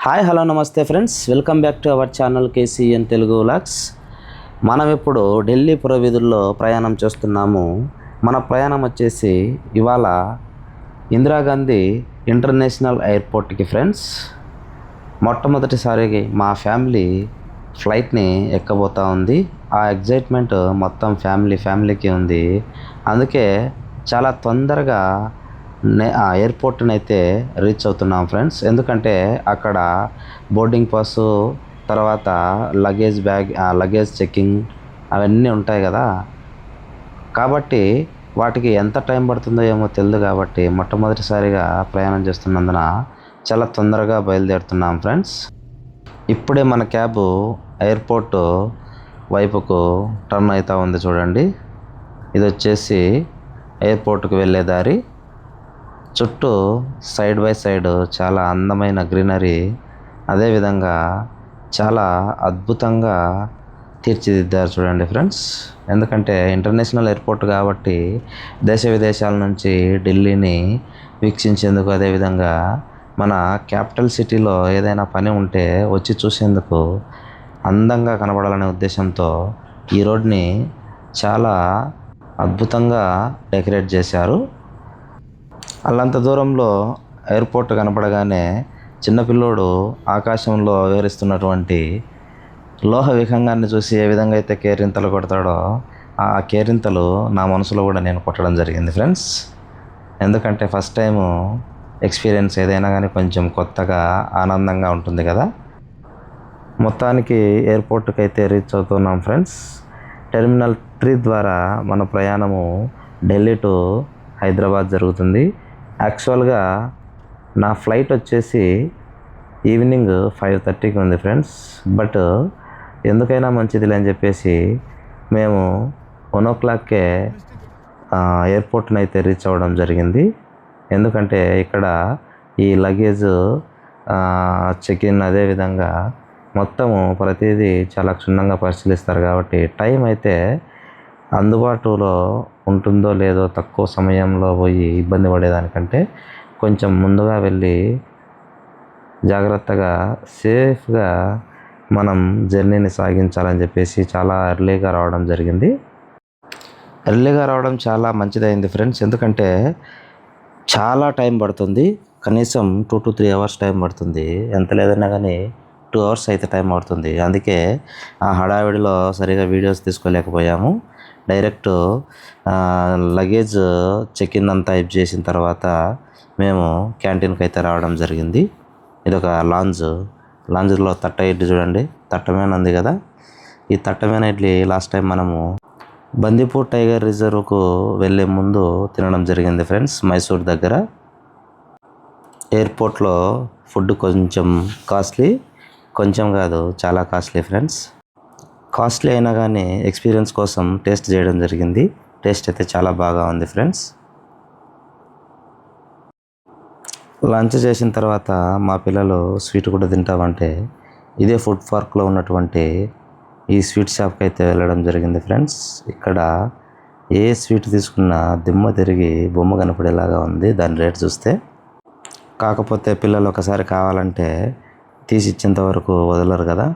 Hi hello నమస్తే friends, welcome back to our channel KCN Telugu vlogs. మనం ఇప్పుడు ఢిల్లీ పురవీధుల్లో ప్రయాణం చేస్తున్నాము. మన ప్రయాణం వచ్చేసి ఇవాళ ఇందిరాగాంధీ ఇంటర్నేషనల్ ఎయిర్పోర్ట్కి ఫ్రెండ్స్. మొట్టమొదటిసారి మా ఫ్యామిలీ ఫ్లైట్ని ఎక్కబోతూ ఉంది. ఆ ఎగ్జైట్మెంట్ మొత్తం ఫ్యామిలీకి ఉంది. అందుకే చాలా తొందరగా ఆ ఎయిర్పోర్ట్ని అయితే రీచ్ అవుతున్నాం ఫ్రెండ్స్. ఎందుకంటే అక్కడ బోర్డింగ్ పాసు, తర్వాత లగేజ్ చెక్కింగ్ అవన్నీ ఉంటాయి కదా. కాబట్టి వాటికి ఎంత టైం పడుతుందో ఏమో తెలియదు. కాబట్టి మొట్టమొదటిసారిగా ప్రయాణం చేస్తున్నందున చాలా తొందరగా బయలుదేరుతున్నాం ఫ్రెండ్స్. ఇప్పుడే మన క్యాబ్ ఎయిర్పోర్ట్ వైపుకు టర్న్ అవుతూ ఉంది చూడండి. ఇది వచ్చేసి ఎయిర్పోర్ట్కి వెళ్ళే దారి. చుట్టూ సైడ్ బై సైడ్ చాలా అందమైన గ్రీనరీ, అదేవిధంగా చాలా అద్భుతంగా తీర్చిదిద్దారు చూడండి ఫ్రెండ్స్. ఎందుకంటే ఇంటర్నేషనల్ ఎయిర్పోర్ట్ కాబట్టి దేశ విదేశాల నుంచి ఢిల్లీని వీక్షించేందుకు, అదేవిధంగా మన క్యాపిటల్ సిటీలో ఏదైనా పని ఉంటే వచ్చి చూసేందుకు అందంగా కనబడాలనే ఉద్దేశంతో ఈ రోడ్ని చాలా అద్భుతంగా డెకరేట్ చేశారు. అల్లంత దూరంలో ఎయిర్పోర్ట్ కనపడగానే చిన్నపిల్లోడు ఆకాశంలో విహరిస్తున్నటువంటి లోహ విహంగాన్ని చూసి ఏ విధంగా అయితే కేరింతలు కొడతాడో ఆ కేరింతలు నా మనసులో కూడా నేను కొట్టడం జరిగింది ఫ్రెండ్స్. ఎందుకంటే ఫస్ట్ టైము ఎక్స్పీరియన్స్ ఏదైనా కానీ కొంచెం కొత్తగా ఆనందంగా ఉంటుంది కదా. మొత్తానికి ఎయిర్పోర్ట్కి అయితే రీచ్ అవుతున్నాం ఫ్రెండ్స్. టెర్మినల్ 3 ద్వారా మన ప్రయాణము ఢిల్లీ టు హైదరాబాద్ జరుగుతుంది. యాక్చువల్గా నా ఫ్లైట్ వచ్చేసి ఈవినింగ్ 5:30కి ఉంది ఫ్రెండ్స్. బట్ ఎందుకైనా మంచిది అని చెప్పేసి మేము 1 o'clockకే ఎయిర్పోర్ట్ని అయితే రీచ్ అవ్వడం జరిగింది. ఎందుకంటే ఇక్కడ ఈ లగేజ్ చెక్-ఇన్, అదేవిధంగా మొత్తము ప్రతిదీ చాలా క్షుణ్ణంగా పరిశీలిస్తారు. కాబట్టి టైం అయితే అందుబాటులో ఉంటుందో లేదో, తక్కువ సమయంలో పోయి ఇబ్బంది పడేదానికంటే కొంచెం ముందుగా వెళ్ళి జాగ్రత్తగా సేఫ్గా మనం జర్నీని సాగించాలని చెప్పేసి చాలా ఎర్లీగా రావడం జరిగింది. ఎర్లీగా రావడం చాలా మంచిదైంది ఫ్రెండ్స్. ఎందుకంటే చాలా టైం పడుతుంది. కనీసం 2 to 3 hours టైం పడుతుంది. ఎంత లేదన్నా కానీ 2 hours అయితే టైం పడుతుంది. అందుకే ఆ హడావిడిలో సరిగా వీడియోస్ తీసుకోలేకపోయాము. డైరెక్ట్ లగేజ్ చెక్-ఇన్ అంతా చేసిన తర్వాత మేము క్యాంటీన్కి అయితే రావడం జరిగింది. ఇది ఒక లాంజ్లో తట్ట ఇడ్లీ చూడండి, తట్టమేన ఉంది కదా. ఈ తట్టమేన ఇడ్లీ లాస్ట్ టైం మనము బందిపూర్ టైగర్ రిజర్వ్కు వెళ్ళే ముందు తినడం జరిగింది ఫ్రెండ్స్, మైసూర్ దగ్గర. ఎయిర్పోర్ట్లో ఫుడ్ కొంచెం కాస్ట్లీ, కొంచెం కాదు చాలా కాస్ట్లీ ఫ్రెండ్స్. కాస్ట్లీ అయినా కానీ ఎక్స్పీరియన్స్ కోసం టేస్ట్ చేయడం జరిగింది. టేస్ట్ అయితే చాలా బాగా ఉంది ఫ్రెండ్స్. లంచ్ చేసిన తర్వాత మా పిల్లలు స్వీట్ కూడా తింటామంటే ఇదే ఫుడ్ పార్క్లో ఉన్నటువంటి ఈ స్వీట్ షాప్కి అయితే వెళ్ళడం జరిగింది ఫ్రెండ్స్. ఇక్కడ ఏ స్వీట్ తీసుకున్నా దిమ్మ తిరిగి బొమ్మ కనపడేలాగా ఉంది దాని రేట్ చూస్తే. కాకపోతే పిల్లలు ఒకసారి కావాలంటే తీసి ఇచ్చేంత వరకు వదలరు కదా.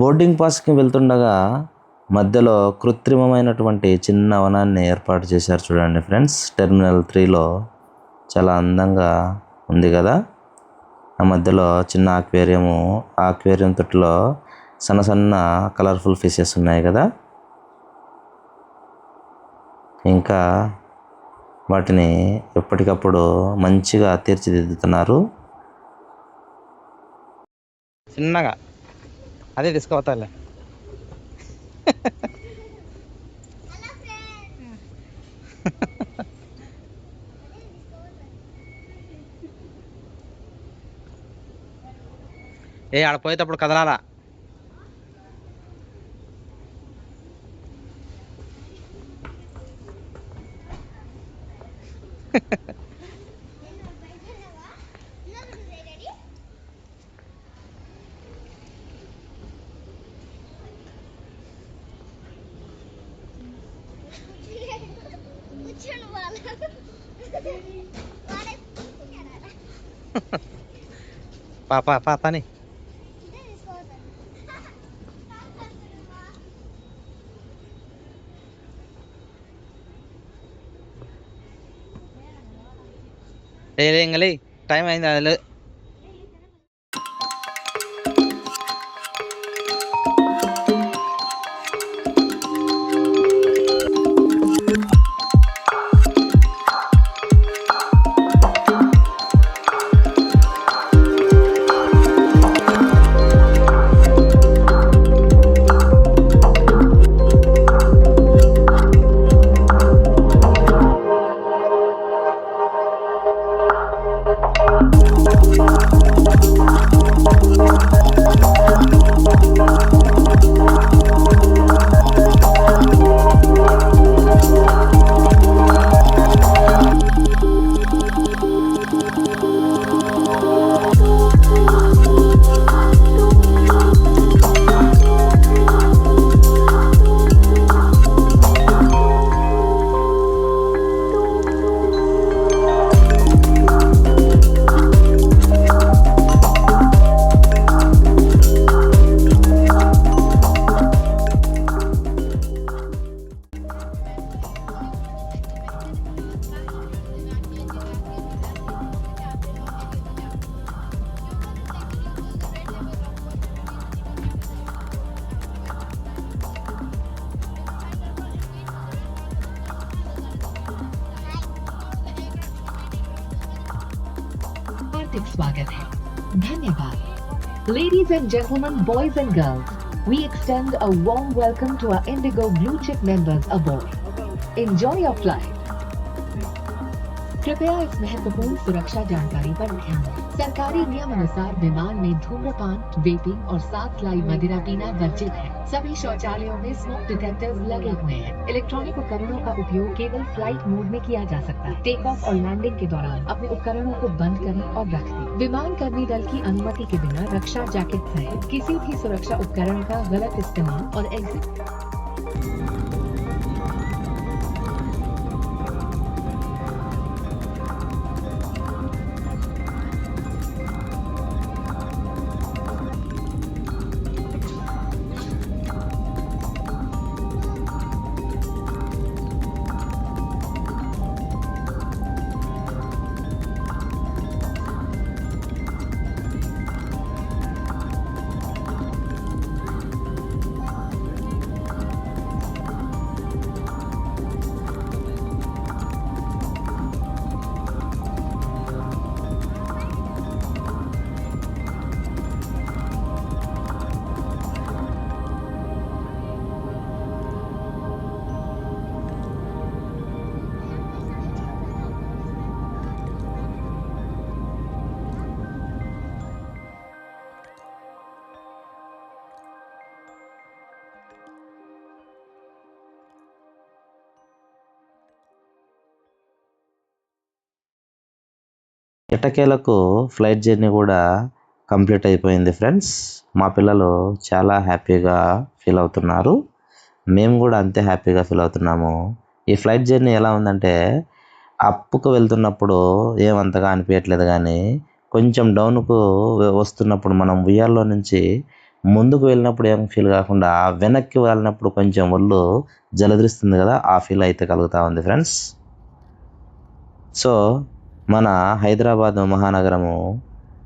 బోర్డింగ్ పాస్కి వెళ్తుండగా మధ్యలో కృత్రిమమైనటువంటి చిన్న వనాన్ని ఏర్పాటు చేశారు చూడండి ఫ్రెండ్స్. టెర్మినల్ 3లో చాలా అందంగా ఉంది కదా. ఆ మధ్యలో చిన్న ఆక్వేరియము, ఆ ఆక్వేరియం తొట్టులో సన్న సన్న కలర్ఫుల్ ఫిషెస్ ఉన్నాయి కదా. ఇంకా వాటిని ఎప్పటికప్పుడు మంచిగా తీర్చిదిద్దుతున్నారు. చిన్నగా అదే తీసుకుపోతాలే. ఆడ పోయేటప్పుడు కదలాలా. పాపని ఇంకలే టైం అయింది. అది स्वागत है. धन्यवाद. Ladies and gentlemen, boys and girls, we extend a warm welcome to our Indigo Blue Chip members aboard. Enjoy your flight. कृपया इस महत्वपूर्ण सुरक्षा जानकारी पर ध्यान दें. सरकारी नियम अनुसार विमान में धूम्रपान, वेपिंग और साथ लाई मदिरा पीना वर्जित है. सभी शौचालयों में स्मोक डिटेक्टर्स लगे हुए हैं. इलेक्ट्रॉनिक उपकरणों का उपयोग केवल फ्लाइट मोड में किया जा सकता है. टेक ऑफ और लैंडिंग के दौरान अपने उपकरणों को बंद करें और रख दें. विमान कर्मी दल की अनुमति के बिना रक्षा जैकेट पहने. किसी भी सुरक्षा उपकरण का गलत इस्तेमाल और एग्जिट. ఎట్టకేలకు ఫ్లైట్ జర్నీ కూడా కంప్లీట్ అయిపోయింది ఫ్రెండ్స్. మా పిల్లలు చాలా హ్యాపీగా ఫీల్ అవుతున్నారు. మేము కూడా అంతే హ్యాపీగా ఫీల్ అవుతున్నాము. ఈ ఫ్లైట్ జర్నీ ఎలా ఉందంటే, అప్పుకు వెళ్తున్నప్పుడు ఏమంతగా అనిపించట్లేదు, కానీ కొంచెం డౌన్కు వస్తున్నప్పుడు మనం ఉయ్యాల్లో నుంచి ముందుకు వెళ్ళినప్పుడు ఏం ఫీల్ కాకుండా వెనక్కి వెళ్ళినప్పుడు కొంచెం ఒళ్ళు జలదరిస్తుంది కదా, ఆ ఫీల్ అయితే కలుగుతూ ఉంది ఫ్రెండ్స్. సో మన హైదరాబాద్ మహానగరము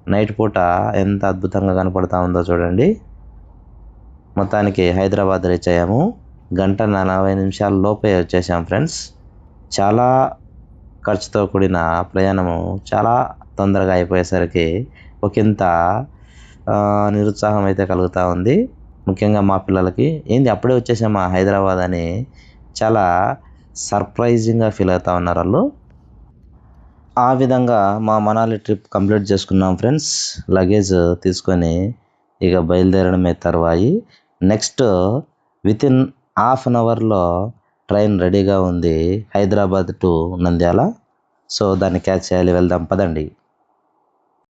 నైట్ పూట ఎంత అద్భుతంగా కనపడతా ఉందో చూడండి. మొత్తానికి హైదరాబాద్ రీచ్ అయ్యాము. 1:40 లోపే వచ్చేసాం ఫ్రెండ్స్. చాలా ఖర్చుతో కూడిన ప్రయాణము చాలా తొందరగా అయిపోయేసరికి ఒకంత నిరుత్సాహం అయితే కలుగుతూ ఉంది. ముఖ్యంగా మా పిల్లలకి ఏంది అప్పుడే వచ్చేసామా హైదరాబాద్ అని చాలా సర్ప్రైజింగ్గా ఫీల్ అవుతూ ఉన్నారు వాళ్ళు. ఆ విధంగా మా మనాలి ట్రిప్ కంప్లీట్ చేసుకున్నాం ఫ్రెండ్స్. లగేజ్ తీసుకొని ఇక బయలుదేరడమే తర్వాయి. నెక్స్ట్ వితిన్ హాఫ్ అన్ అవర్లో ట్రైన్ రెడీగా ఉంది హైదరాబాద్ టు నంద్యాల. సో దాన్ని క్యాచ్ చేయాలి, వెళ్దాం పదండి.